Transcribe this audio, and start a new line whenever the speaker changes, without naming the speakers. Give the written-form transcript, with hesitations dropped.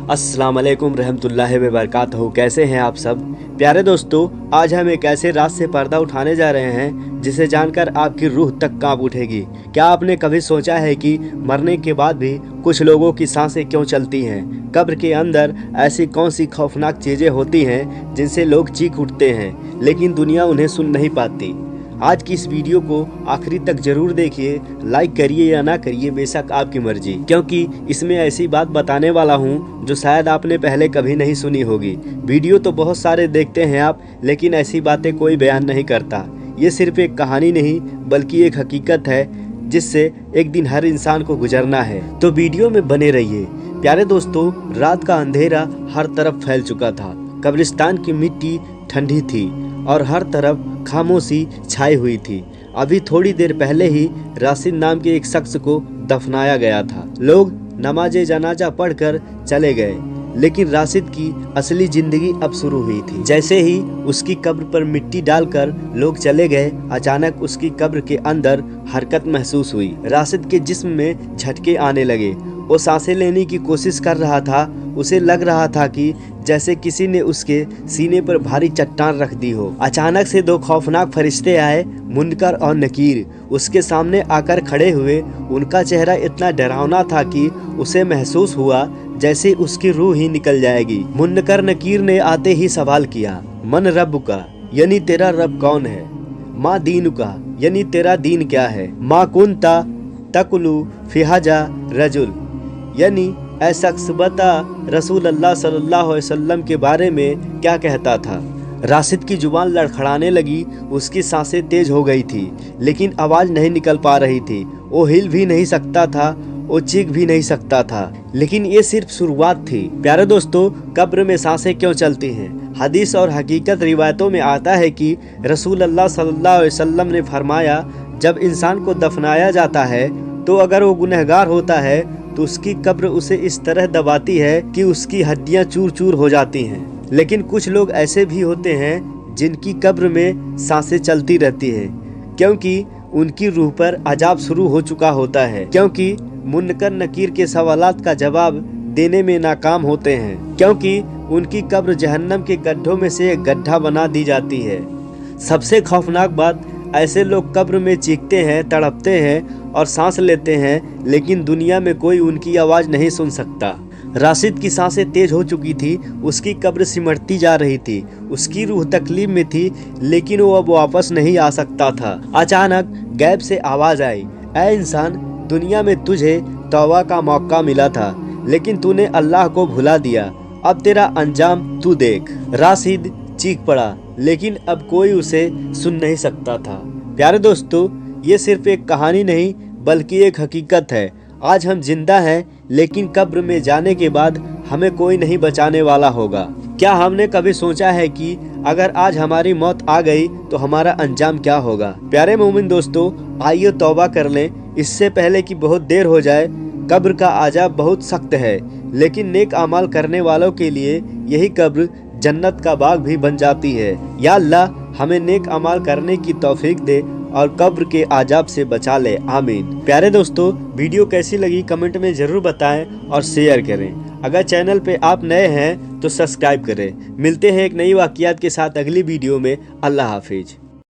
अस्सलाम वालेकुम रहमतुल्लाहि व बरकातहू। कैसे हैं आप सब प्यारे दोस्तों। आज हम एक ऐसे राज से पर्दा उठाने जा रहे हैं जिसे जानकर आपकी रूह तक कांप उठेगी। क्या आपने कभी सोचा है कि मरने के बाद भी कुछ लोगों की सांसें क्यों चलती हैं? कब्र के अंदर ऐसी कौन सी खौफनाक चीज़ें होती हैं जिनसे लोग चीख उठते हैं लेकिन दुनिया उन्हें सुन नहीं पाती? आज की इस वीडियो को आखिरी तक जरूर देखिए। लाइक करिए या ना करिए बेशक आपकी मर्जी, क्योंकि इसमें ऐसी बात बताने वाला हूँ जो शायद आपने पहले कभी नहीं सुनी होगी। वीडियो तो बहुत सारे देखते हैं आप, लेकिन ऐसी बातें कोई बयान नहीं करता। ये सिर्फ एक कहानी नहीं बल्कि एक हकीकत है जिससे एक दिन हर इंसान को गुजरना है। तो वीडियो में बने रहिए। प्यारे दोस्तों, रात का अंधेरा हर तरफ फैल चुका था। कब्रिस्तान की मिट्टी ठंडी थी और हर तरफ खामोशी छाई हुई थी। अभी थोड़ी देर पहले ही राशिद नाम के एक शख्स को दफनाया गया था। लोग नमाज जनाजा पढ़कर चले गए, लेकिन राशिद की असली जिंदगी अब शुरू हुई थी। जैसे ही उसकी कब्र पर मिट्टी डालकर लोग चले गए, अचानक उसकी कब्र के अंदर हरकत महसूस हुई। राशिद के जिस्म में झटके आने लगे। वो सांसें लेने की कोशिश कर रहा था। उसे लग रहा था कि जैसे किसी ने उसके सीने पर भारी चट्टान रख दी हो। अचानक से दो खौफनाक फरिश्ते आए, मुनकर और नकीर। उसके सामने आकर खड़े हुए। उनका चेहरा इतना डरावना था कि उसे महसूस हुआ जैसे उसकी रूह ही निकल जाएगी। मुनकर नकीर ने आते ही सवाल किया, मन रब का यानी तेरा रब कौन है? माँ दीन का यानी तेरा दीन क्या है? माँ कुंता तकुलु फिहाजा रजुल यानी ऐ शख्स बता रसूल अल्लाह सल्लल्लाहु अलैहि वसल्लम के बारे में क्या कहता था। राशिद की जुबान लड़खड़ाने लगी। उसकी सांसें तेज हो गई थी, लेकिन आवाज़ नहीं निकल पा रही थी। वो हिल भी नहीं सकता था, वो चीख भी नहीं सकता था। लेकिन ये सिर्फ शुरुआत थी। प्यारे दोस्तों, कब्र में सांसें क्यों चलती हैं? हदीस और हकीकत रिवायतों में आता है कि रसूल अल्लाह सल्लल्लाहु अलैहि वसल्लम ने फरमाया, जब इंसान को दफनाया जाता है तो अगर वो गुनहगार होता है तो उसकी कब्र उसे इस तरह दबाती है कि उसकी हड्डियां चूर चूर हो जाती हैं। लेकिन कुछ लोग ऐसे भी होते हैं जिनकी कब्र में सांसें चलती रहती हैं, क्योंकि उनकी रूह पर अजाब शुरू हो चुका होता है, क्योंकि मुनकर नकीर के सवालात का जवाब देने में नाकाम होते हैं, क्योंकि उनकी कब्र जहन्नम के गड्ढों में से एक गड्ढा बना दी जाती है। सबसे खौफनाक बात, ऐसे लोग कब्र में चीखते हैं, तड़पते हैं और सांस लेते हैं, लेकिन दुनिया में कोई उनकी आवाज़ नहीं सुन सकता। राशिद की सांसें तेज हो चुकी थी। उसकी कब्र सिमटती जा रही थी। उसकी रूह तकलीफ में थी, लेकिन वो अब वापस नहीं आ सकता था। अचानक गैब से आवाज़ आई, ऐ इंसान, दुनिया में तुझे तौबा का मौका मिला था, लेकिन तूने अल्लाह को भुला दिया। अब तेरा अंजाम तू देख। राशिद चीख पड़ा, लेकिन अब कोई उसे सुन नहीं सकता था। प्यारे दोस्तों, ये सिर्फ एक कहानी नहीं बल्कि एक हकीकत है। आज हम जिंदा हैं, लेकिन कब्र में जाने के बाद हमें कोई नहीं बचाने वाला होगा। क्या हमने कभी सोचा है कि अगर आज हमारी मौत आ गई तो हमारा अंजाम क्या होगा? प्यारे मोमिन दोस्तों, आइए तौबा कर लें इससे पहले कि बहुत देर हो जाए। कब्र का अजाब बहुत सख्त है, लेकिन नेक अमाल करने वालों के लिए यही कब्र जन्नत का बाग भी बन जाती है। या अल्लाह हमें नेक अमाल करने की तौफीक दे और कब्र के आजाब से बचा ले, आमीन। प्यारे दोस्तों, वीडियो कैसी लगी कमेंट में ज़रूर बताएं और शेयर करें। अगर चैनल पे आप नए हैं तो सब्सक्राइब करें। मिलते हैं एक नई वाक़ियात के साथ अगली वीडियो में। अल्लाह हाफिज।